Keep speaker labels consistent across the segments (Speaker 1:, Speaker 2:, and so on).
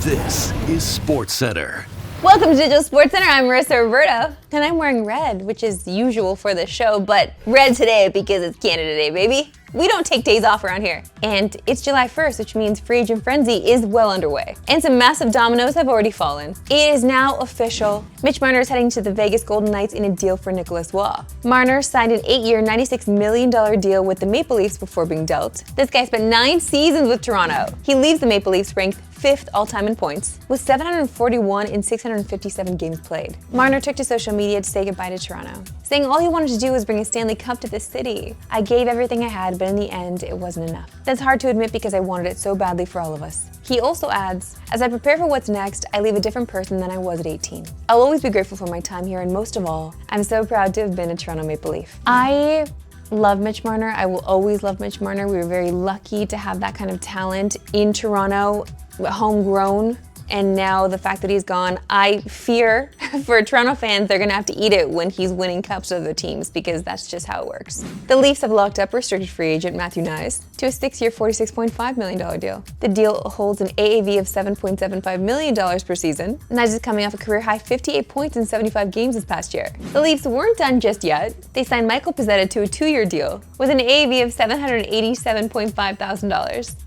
Speaker 1: This is Sportscentre.
Speaker 2: Welcome to Digital Sportscentre. I'm Marissa Roberto, and I'm wearing red, which is usual for this show, but red today because it's Canada Day, baby. We don't take days off around here. And it's July 1st, which means Free Agent Frenzy is well underway. And some massive dominoes have already fallen. It is now official. Mitch Marner is heading to the Vegas Golden Knights in a deal for Nicholas Waugh. Marner signed an 8-year, $96 million deal with the Maple Leafs before being dealt. This guy spent 9 seasons with Toronto. He leaves the Maple Leafs ranked 5th all-time in points, with 741 in 657 games played. Marner took to social media to say goodbye to Toronto, saying all he wanted to do was bring a Stanley Cup to this city. I gave everything I had, but in the end, it wasn't enough. That's hard to admit because I wanted it so badly for all of us. He also adds, as I prepare for what's next, I leave a different person than I was at 18. I'll always be grateful for my time here, and most of all, I'm so proud to have been a Toronto Maple Leaf. I love Mitch Marner. I will always love Mitch Marner. We were very lucky to have that kind of talent in Toronto, homegrown, and now the fact that he's gone, I fear for Toronto fans, they're gonna have to eat it when he's winning cups with other teams because that's just how it works. The Leafs have locked up restricted free agent Matthew Knies to a 6-year, $46.5 million deal. The deal holds an AAV of $7.75 million per season. Knies is coming off a career-high 58 points in 75 games this past year. The Leafs weren't done just yet. They signed Michael Pezzetta to a 2-year deal with an AAV of $787.5 thousand.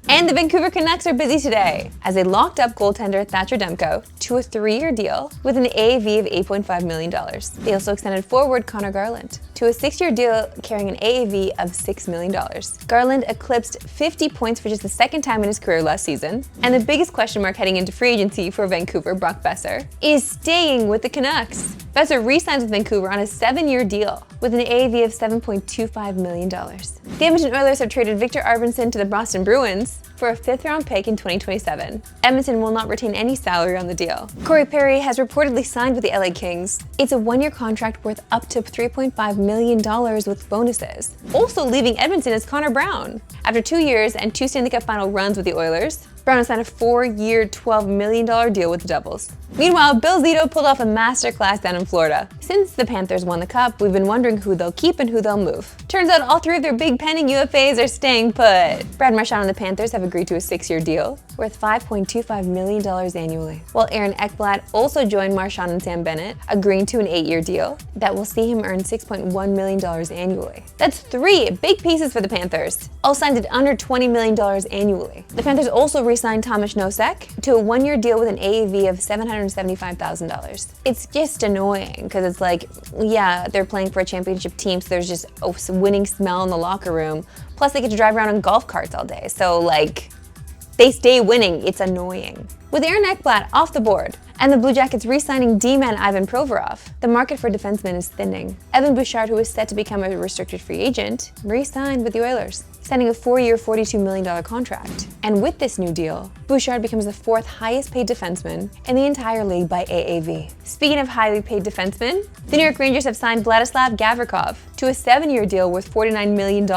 Speaker 2: And the Vancouver Canucks are busy today as they locked up goaltender Thatcher Demko to a 3-year deal with an AAV of $8.5 million. They also extended forward Connor Garland to a 6-year deal carrying an AAV of $6 million. Garland eclipsed 50 points for just the second time in his career last season. And the biggest question mark heading into free agency for Vancouver, Brock Besser, is staying with the Canucks. Besser re-signs with Vancouver on a 7-year deal with an AAV of $7.25 million. The Edmonton Oilers have traded Victor Arvidsson to the Boston Bruins for a 5th-round pick in 2027. Edmonton will not retain any salary on the deal. Corey Perry has reportedly signed with the LA Kings. It's a 1-year contract worth up to $3.5 million with bonuses. Also leaving Edmonton is Connor Brown. After 2 years and 2 Stanley Cup final runs with the Oilers, Brown has signed a 4-year, $12 million deal with the Devils. Meanwhile, Bill Zito pulled off a masterclass down in Florida. Since the Panthers won the Cup, we've been wondering who they'll keep and who they'll move. Turns out all 3 of their big pending UFAs are staying put. Brad Marchand and the Panthers have agreed to a 6-year deal worth $5.25 million annually, while Aaron Ekblad also joined Marchand and Sam Bennett, agreeing to an 8-year deal that will see him earn $6.1 million annually. That's 3 big pieces for the Panthers, all signed at under $20 million annually. The Panthers also re-signed Tomas Nosek to a 1-year deal with an AAV of $775,000. It's just annoying because it's like, yeah, they're playing for a championship team, so there's just a winning smell in the locker room. Plus, they get to drive around in golf carts all day, so like, they stay winning. It's annoying. With Aaron Ekblad off the board and the Blue Jackets re-signing D-man Ivan Provorov, the market for defensemen is thinning. Evan Bouchard, who is set to become a restricted free agent, re-signed with the Oilers, signing a 4-year, $42 million contract. And with this new deal, Bouchard becomes the 4th highest paid defenseman in the entire league by AAV. Speaking of highly paid defensemen, the New York Rangers have signed Vladislav Gavrikov to a 7-year deal worth $49 million.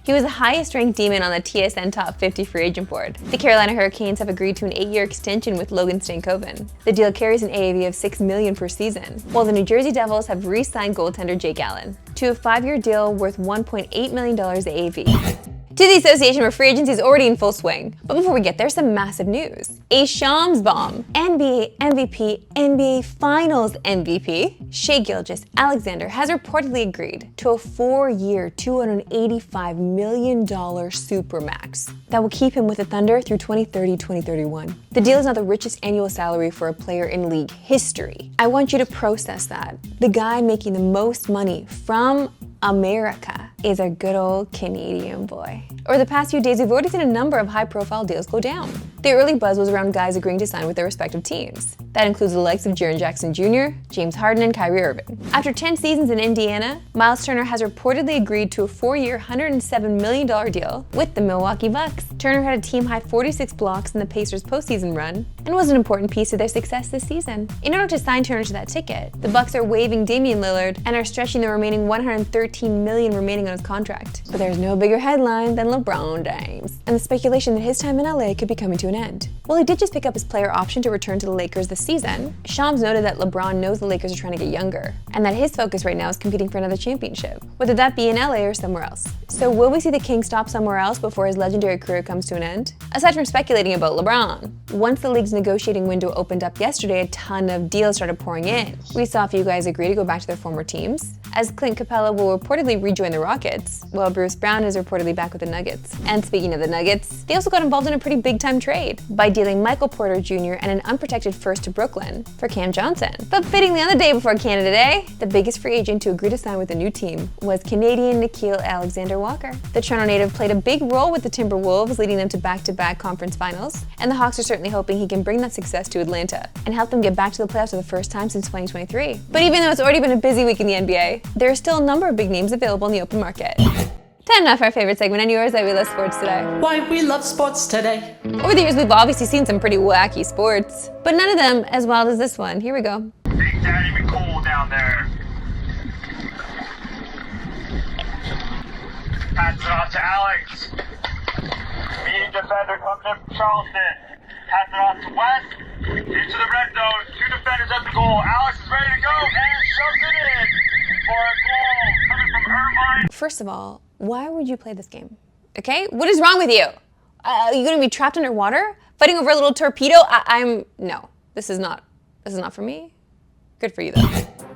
Speaker 2: He was the highest ranked D-man on the TSN Top 50 free agent board. The Carolina Hurricanes have agreed to an 8-year extension with Logan Stankoven. The deal carries an AAV of $6 million per season, while the New Jersey Devils have re-signed goaltender Jake Allen to a 5-year deal worth $1.8 million AAV. To the association where free agency is already in full swing. But before we get there, some massive news. A Shams bomb. NBA MVP, NBA Finals MVP, Shai Gilgeous-Alexander has reportedly agreed to a 4-year, $285 million supermax that will keep him with the Thunder through 2030-2031. The deal is now the richest annual salary for a player in league history. I want you to process that. The guy making the most money from America is our good old Canadian boy. Over the past few days, we've already seen a number of high-profile deals go down. The early buzz was around guys agreeing to sign with their respective teams. That includes the likes of Jaren Jackson Jr., James Harden, and Kyrie Irving. After 10 seasons in Indiana, Miles Turner has reportedly agreed to a 4-year, $107 million deal with the Milwaukee Bucks. Turner had a team-high 46 blocks in the Pacers' postseason run and was an important piece of their success this season. In order to sign Turner to that ticket, the Bucks are waiving Damian Lillard and are stretching the remaining $113 million remaining on on his contract. But there's no bigger headline than LeBron James and the speculation that his time in LA could be coming to an end. While he did just pick up his player option to return to the Lakers this season, Shams noted that LeBron knows the Lakers are trying to get younger and that his focus right now is competing for another championship, whether that be in LA or somewhere else. So will we see the King stop somewhere else before his legendary career comes to an end? Aside from speculating about LeBron, once the league's negotiating window opened up yesterday, a ton of deals started pouring in. We saw a few guys agree to go back to their former teams, as Clint Capella will reportedly rejoin the Rockets, while Bruce Brown is reportedly back with the Nuggets. And speaking of the Nuggets, they also got involved in a pretty big-time trade by dealing Michael Porter Jr. and an unprotected first to Brooklyn for Cam Johnson. But fittingly on the day before Canada Day, the biggest free agent to agree to sign with a new team was Canadian Nickeil Alexander-Walker. The Toronto native played a big role with the Timberwolves, leading them to back-to-back conference finals, and the Hawks are certainly hoping he can bring that success to Atlanta and help them get back to the playoffs for the first time since 2023. But even though it's already been a busy week in the NBA, there are still a number of big names available in the open market. Time now for our favorite segment and yours, Why We Love Sports Today.
Speaker 3: Why we love sports today.
Speaker 2: Over the years, we've obviously seen some pretty wacky sports, but none of them as wild as this one. Here we go.
Speaker 4: Big Daddy McCool down there. Pass it off to Alex. Meeting defender coming in from Charleston. Pass it off to West. Into the red zone. 2 defenders at the goal. Alex is ready to go and shoves it in for a goal coming from Irvine.
Speaker 2: First of all, why would you play this game? Okay? What is wrong with you? Are you gonna be trapped underwater? Fighting over a little torpedo? No. This is not for me. Good for you though.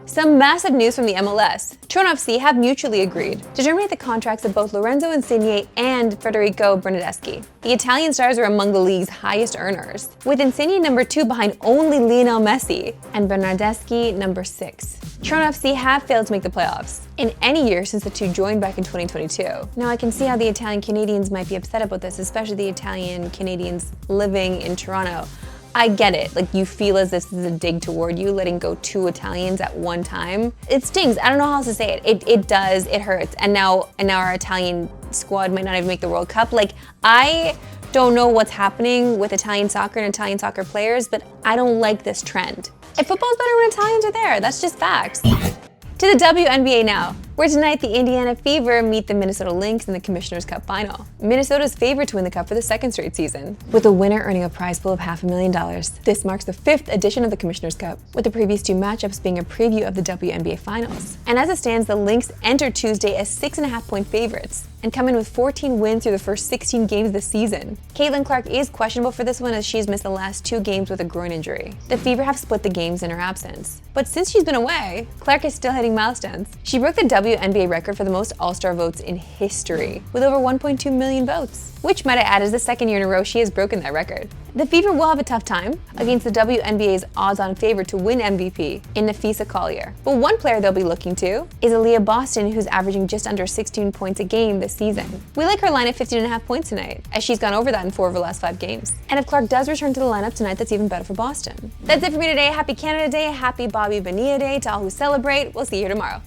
Speaker 2: Some massive news from the MLS. Toronto FC have mutually agreed to terminate the contracts of both Lorenzo Insigne and Federico Bernardeschi. The Italian stars are among the league's highest earners, with Insigne number 2 behind only Lionel Messi and Bernardeschi number 6. Toronto FC have failed to make the playoffs in any year since the two joined back in 2022. Now I can see how the Italian Canadians might be upset about this, especially the Italian Canadians living in Toronto. I get it, like you feel as this is a dig toward you, letting go 2 Italians at one time. It stings, I don't know how else to say it. It does, it hurts. And now our Italian squad might not even make the World Cup. Like, I don't know what's happening with Italian soccer and Italian soccer players, but I don't like this trend. And football's better when Italians are there, that's just facts. To the WNBA now, where tonight the Indiana Fever meet the Minnesota Lynx in the Commissioner's Cup final. Minnesota's favored to win the cup for the 2nd straight season, with the winner earning a prize pool of $500,000. This marks the 5th edition of the Commissioner's Cup, with the previous 2 matchups being a preview of the WNBA finals. And as it stands, the Lynx enter Tuesday as 6.5-point favorites and come in with 14 wins through the first 16 games this season. Caitlin Clark is questionable for this one as she's missed the last 2 games with a groin injury. The Fever have split the games in her absence. But since she's been away, Clark is still hitting milestones. She broke the WNBA record for the most All-Star votes in history, with over 1.2 million votes, which might I add is the 2nd year in a row she has broken that record. The Fever will have a tough time against the WNBA's odds-on favorite to win MVP in Nafisa Collier. But one player they'll be looking to is Aaliyah Boston, who's averaging just under 16 points a game this season. We like her line at 15.5 points tonight, as she's gone over that in 4 of her last 5 games. And if Clark does return to the lineup tonight, that's even better for Boston. That's it for me today. Happy Canada Day, happy Bobby Bonilla Day to all who celebrate. We'll see you here tomorrow.